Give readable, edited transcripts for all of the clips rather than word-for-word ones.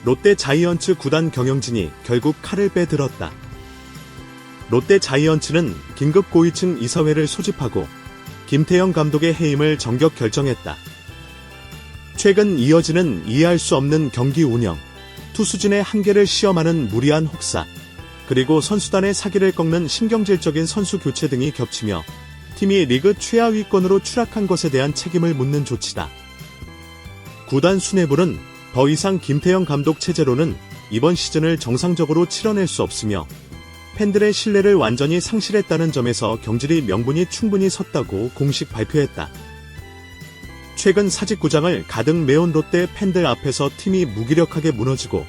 롯데 자이언츠 구단 경영진이 결국 칼을 빼들었다. 롯데 자이언츠는 긴급 고위층 이사회를 소집하고 김태형 감독의 해임을 전격 결정했다. 최근 이어지는 이해할 수 없는 경기 운영, 투수진의 한계를 시험하는 무리한 혹사, 그리고 선수단의 사기를 꺾는 신경질적인 선수 교체 등이 겹치며 팀이 리그 최하위권으로 추락한 것에 대한 책임을 묻는 조치다. 구단 수뇌부는 더 이상 김태형 감독 체제로는 이번 시즌을 정상적으로 치러낼 수 없으며 팬들의 신뢰를 완전히 상실했다는 점에서 경질이 명분이 충분히 섰다고 공식 발표했다. 최근 사직구장을 가득 메운 롯데 팬들 앞에서 팀이 무기력하게 무너지고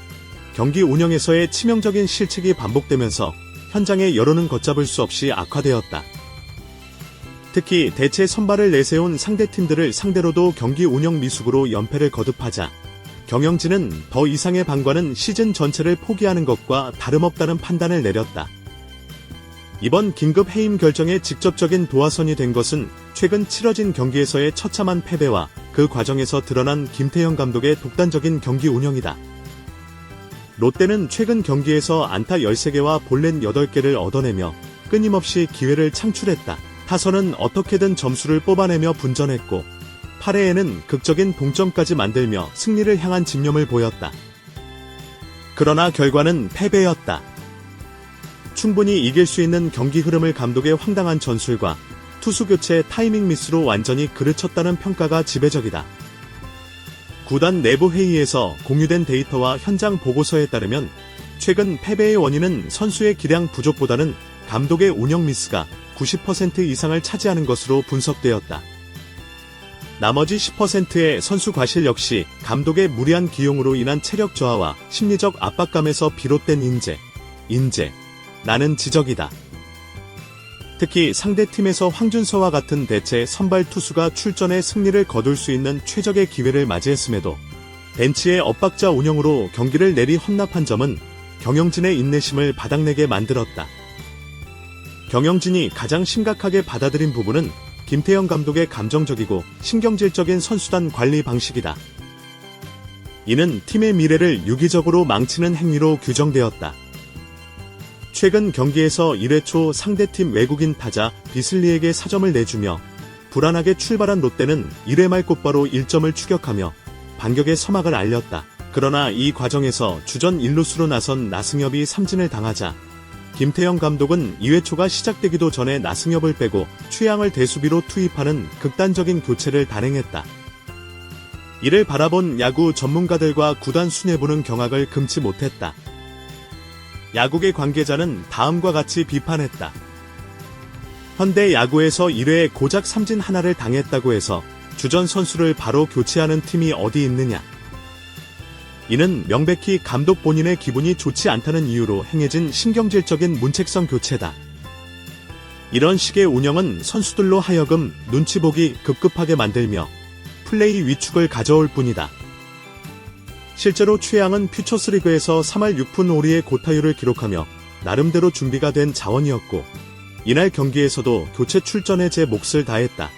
경기 운영에서의 치명적인 실책이 반복되면서 현장의 여론은 걷잡을 수 없이 악화되었다. 특히 대체 선발을 내세운 상대팀들을 상대로도 경기 운영 미숙으로 연패를 거듭하자 경영진은 더 이상의 방관은 시즌 전체를 포기하는 것과 다름없다는 판단을 내렸다. 이번 긴급 해임 결정에 직접적인 도화선이 된 것은 최근 치러진 경기에서의 처참한 패배와 그 과정에서 드러난 김태형 감독의 독단적인 경기 운영이다. 롯데는 최근 경기에서 안타 13개와 볼넷 8개를 얻어내며 끊임없이 기회를 창출했다. 타선은 어떻게든 점수를 뽑아내며 분전했고 8회에는 극적인 동점까지 만들며 승리를 향한 집념을 보였다. 그러나 결과는 패배였다. 충분히 이길 수 있는 경기 흐름을 감독의 황당한 전술과 투수 교체 타이밍 미스로 완전히 그르쳤다는 평가가 지배적이다. 구단 내부 회의에서 공유된 데이터와 현장 보고서에 따르면 최근 패배의 원인은 선수의 기량 부족보다는 감독의 운영 미스가 90% 이상을 차지하는 것으로 분석되었다. 나머지 10%의 선수 과실 역시 감독의 무리한 기용으로 인한 체력 저하와 심리적 압박감에서 비롯된 인재라는 지적이다. 특히 상대팀에서 황준서와 같은 대체 선발 투수가 출전해 승리를 거둘 수 있는 최적의 기회를 맞이했음에도 벤치의 엇박자 운영으로 경기를 내리 헌납한 점은 경영진의 인내심을 바닥내게 만들었다. 경영진이 가장 심각하게 받아들인 부분은 김태형 감독의 감정적이고 신경질적인 선수단 관리 방식이다. 이는 팀의 미래를 유기적으로 망치는 행위로 규정되었다. 최근 경기에서 1회 초 상대팀 외국인 타자 비슬리에게 4점을 내주며 불안하게 출발한 롯데는 1회 말 곧바로 1점을 추격하며 반격의 서막을 알렸다. 그러나 이 과정에서 주전 1루수로 나선 나승엽이 삼진을 당하자 김태형 감독은 2회 초가 시작되기도 전에 나승엽을 빼고 최양을 대수비로 투입하는 극단적인 교체를 단행했다. 이를 바라본 야구 전문가들과 구단 수뇌부는 경악을 금치 못했다. 야구계 관계자는 다음과 같이 비판했다. 현대 야구에서 1회에 고작 삼진 하나를 당했다고 해서 주전 선수를 바로 교체하는 팀이 어디 있느냐. 이는 명백히 감독 본인의 기분이 좋지 않다는 이유로 행해진 신경질적인 문책성 교체다. 이런 식의 운영은 선수들로 하여금 눈치 보기 급급하게 만들며 플레이 위축을 가져올 뿐이다. 실제로 최양은 퓨처스리그에서 3할 6푼 5리의 고타율을 기록하며 나름대로 준비가 된 자원이었고 이날 경기에서도 교체 출전에 제 몫을 다했다.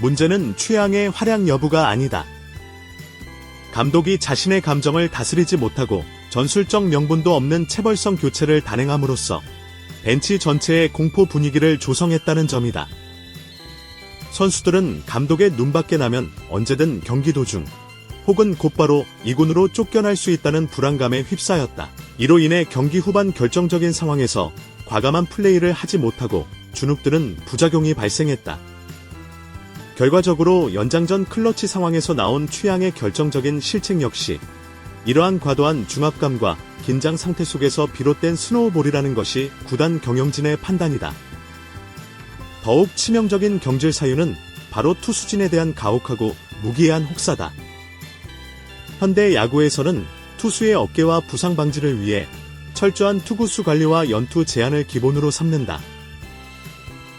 문제는 최양의 활약 여부가 아니다. 감독이 자신의 감정을 다스리지 못하고 전술적 명분도 없는 체벌성 교체를 단행함으로써 벤치 전체의 공포 분위기를 조성했다는 점이다. 선수들은 감독의 눈밖에 나면 언제든 경기 도중 혹은 곧바로 이군으로 쫓겨날 수 있다는 불안감에 휩싸였다. 이로 인해 경기 후반 결정적인 상황에서 과감한 플레이를 하지 못하고 주눅드는 부작용이 발생했다. 결과적으로 연장전 클러치 상황에서 나온 최양의 결정적인 실책 역시 이러한 과도한 중압감과 긴장 상태 속에서 비롯된 스노우볼이라는 것이 구단 경영진의 판단이다. 더욱 치명적인 경질 사유는 바로 투수진에 대한 가혹하고 무기한 혹사다. 현대 야구에서는 투수의 어깨와 부상 방지를 위해 철저한 투구수 관리와 연투 제한을 기본으로 삼는다.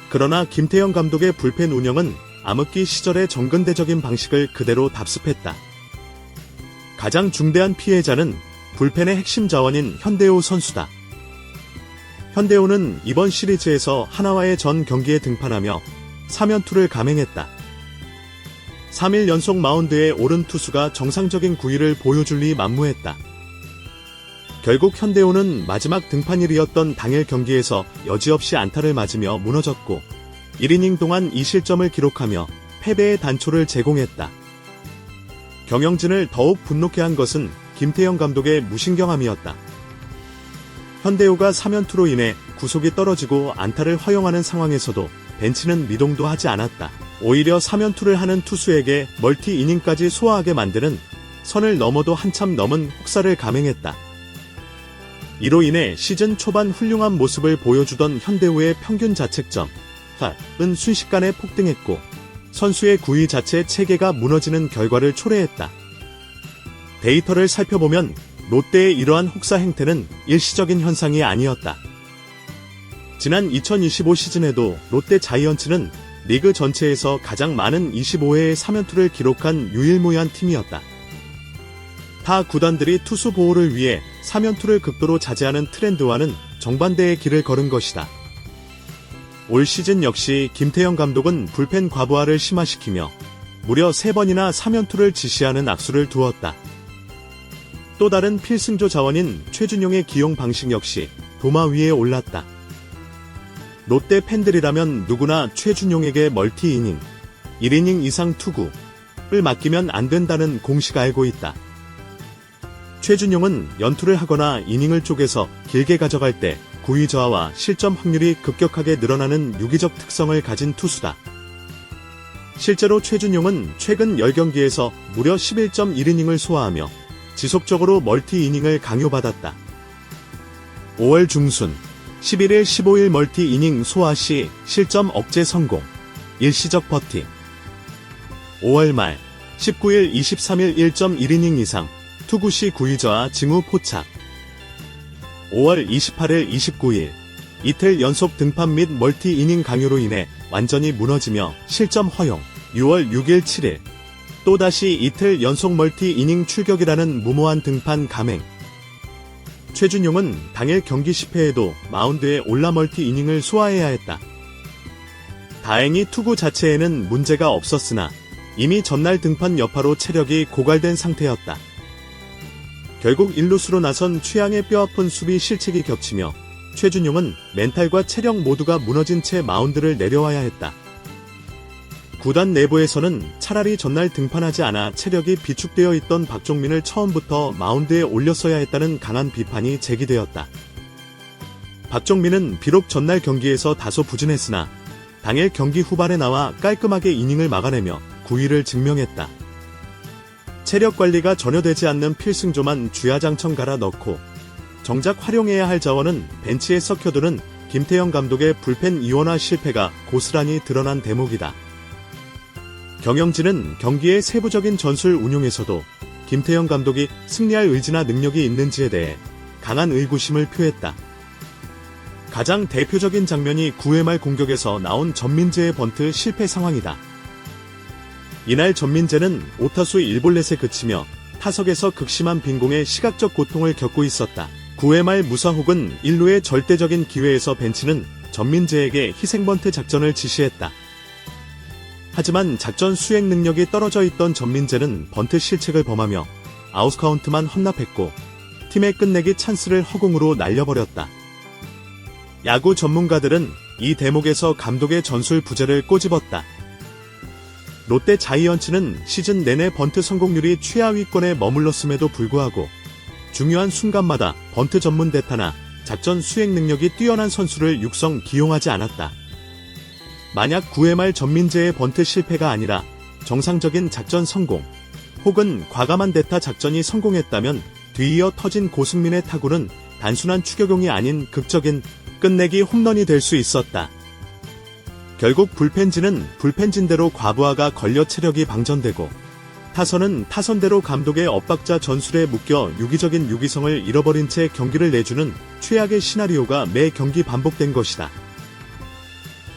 그러나 김태형 감독의 불펜 운영은 암흑기 시절의 정근대적인 방식을 그대로 답습했다. 가장 중대한 피해자는 불펜의 핵심 자원인 현대호 선수다. 현대호는 이번 시리즈에서 하나와의 전 경기에 등판하며 3연투를 감행했다. 3일 연속 마운드에 오른 투수가 정상적인 구위를 보여줄 리 만무했다. 결국 현대오는 마지막 등판일이었던 당일 경기에서 여지없이 안타를 맞으며 무너졌고 1이닝 동안 2실점을 기록하며 패배의 단초를 제공했다. 경영진을 더욱 분노케 한 것은 김태형 감독의 무신경함이었다. 현대오가 3연투로 인해 구속이 떨어지고 안타를 허용하는 상황에서도 벤치는 미동도 하지 않았다. 오히려 3연투를 하는 투수에게 멀티 이닝까지 소화하게 만드는 선을 넘어도 한참 넘은 혹사를 감행했다. 이로 인해 시즌 초반 훌륭한 모습을 보여주던 현대오의 평균 자책점 은 순식간에 폭등했고 선수의 구위 자체 체계가 무너지는 결과를 초래했다. 데이터를 살펴보면 롯데의 이러한 혹사 행태는 일시적인 현상이 아니었다. 지난 2025 시즌에도 롯데 자이언츠는 리그 전체에서 가장 많은 25회의 3연투를 기록한 유일무이한 팀이었다. 타 구단들이 투수 보호를 위해 3연투를 극도로 자제하는 트렌드와는 정반대의 길을 걸은 것이다. 올 시즌 역시 김태형 감독은 불펜 과부하를 심화시키며 무려 3번이나 3연투를 지시하는 악수를 두었다. 또 다른 필승조 자원인 최준용의 기용 방식 역시 도마 위에 올랐다. 롯데 팬들이라면 누구나 최준용에게 멀티 이닝, 1이닝 이상 투구를 맡기면 안 된다는 공식 알고 있다. 최준용은 연투를 하거나 이닝을 쪼개서 길게 가져갈 때 구위 저하와 실점 확률이 급격하게 늘어나는 유기적 특성을 가진 투수다. 실제로 최준용은 최근 10경기에서 무려 11.1이닝을 소화하며 지속적으로 멀티 이닝을 강요받았다. 5월 중순 11일 15일 멀티 이닝 소화 시 실점 억제 성공, 일시적 버팀. 5월 말 19일 23일 1.1이닝 이상 투구 시 구위 저하 징후 포착. 5월 28일 29일 이틀 연속 등판 및 멀티 이닝 강요로 인해 완전히 무너지며 실점 허용. 6월 6일 7일 또다시 이틀 연속 멀티 이닝 출격이라는 무모한 등판 감행. 최준용은 당일 경기 10회에도 마운드에 올라 멀티 이닝을 소화해야 했다. 다행히 투구 자체에는 문제가 없었으나 이미 전날 등판 여파로 체력이 고갈된 상태였다. 결국 1루수로 나선 최양의 뼈아픈 수비 실책이 겹치며 최준용은 멘탈과 체력 모두가 무너진 채 마운드를 내려와야 했다. 구단 내부에서는 차라리 전날 등판하지 않아 체력이 비축되어 있던 박종민을 처음부터 마운드에 올렸어야 했다는 강한 비판이 제기되었다. 박종민은 비록 전날 경기에서 다소 부진했으나 당일 경기 후반에 나와 깔끔하게 이닝을 막아내며 구위를 증명했다. 체력 관리가 전혀 되지 않는 필승조만 주야장천 갈아 넣고 정작 활용해야 할 자원은 벤치에 썩혀두는 김태형 감독의 불펜 이원화 실패가 고스란히 드러난 대목이다. 경영진은 경기의 세부적인 전술 운용에서도 김태형 감독이 승리할 의지나 능력이 있는지에 대해 강한 의구심을 표했다. 가장 대표적인 장면이 9회 말 공격에서 나온 전민재의 번트 실패 상황이다. 이날 전민재는 5타수 1볼넷에 그치며 타석에서 극심한 빈공에 시각적 고통을 겪고 있었다. 9회 말 무사혹은 1루의 절대적인 기회에서 벤치는 전민재에게 희생번트 작전을 지시했다. 하지만 작전 수행 능력이 떨어져 있던 전민재는 번트 실책을 범하며 아웃카운트만 헌납했고 팀의 끝내기 찬스를 허공으로 날려버렸다. 야구 전문가들은 이 대목에서 감독의 전술 부재를 꼬집었다. 롯데 자이언츠는 시즌 내내 번트 성공률이 최하위권에 머물렀음에도 불구하고 중요한 순간마다 번트 전문 대타나 작전 수행 능력이 뛰어난 선수를 육성 기용하지 않았다. 만약 9회 말 전민재의 번트 실패가 아니라 정상적인 작전 성공 혹은 과감한 대타 작전이 성공했다면 뒤이어 터진 고승민의 타구는 단순한 추격용이 아닌 극적인 끝내기 홈런이 될 수 있었다. 결국 불펜진은 불펜진대로 과부하가 걸려 체력이 방전되고 타선은 타선대로 감독의 엇박자 전술에 묶여 유기적인 유기성을 잃어버린 채 경기를 내주는 최악의 시나리오가 매 경기 반복된 것이다.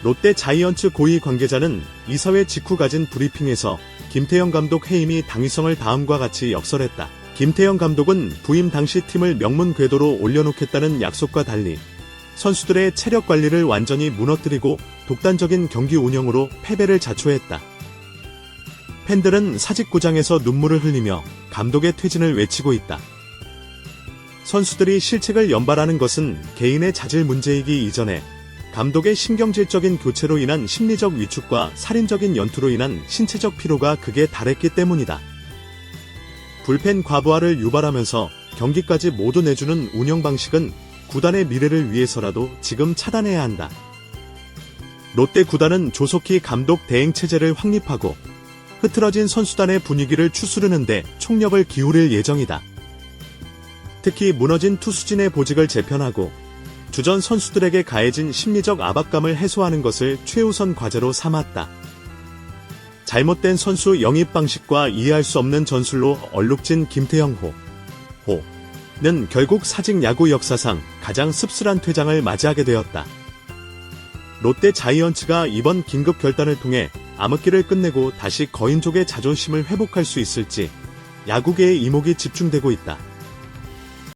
롯데 자이언츠 고위 관계자는 이사회 직후 가진 브리핑에서 김태형 감독 해임이 당위성을 다음과 같이 역설했다. 김태형 감독은 부임 당시 팀을 명문 궤도로 올려놓겠다는 약속과 달리 선수들의 체력 관리를 완전히 무너뜨리고 독단적인 경기 운영으로 패배를 자초했다. 팬들은 사직구장에서 눈물을 흘리며 감독의 퇴진을 외치고 있다. 선수들이 실책을 연발하는 것은 개인의 자질 문제이기 이전에 감독의 신경질적인 교체로 인한 심리적 위축과 살인적인 연투로 인한 신체적 피로가 극에 달했기 때문이다. 불펜 과부하를 유발하면서 경기까지 모두 내주는 운영 방식은 구단의 미래를 위해서라도 지금 차단해야 한다. 롯데 구단은 조속히 감독 대행 체제를 확립하고 흐트러진 선수단의 분위기를 추스르는데 총력을 기울일 예정이다. 특히 무너진 투수진의 보직을 재편하고 주전 선수들에게 가해진 심리적 압박감을 해소하는 것을 최우선 과제로 삼았다. 잘못된 선수 영입 방식과 이해할 수 없는 전술로 얼룩진 김태형 호는 결국 사직 야구 역사상 가장 씁쓸한 퇴장을 맞이하게 되었다. 롯데 자이언츠가 이번 긴급 결단을 통해 암흑기를 끝내고 다시 거인족의 자존심을 회복할 수 있을지 야구계의 이목이 집중되고 있다.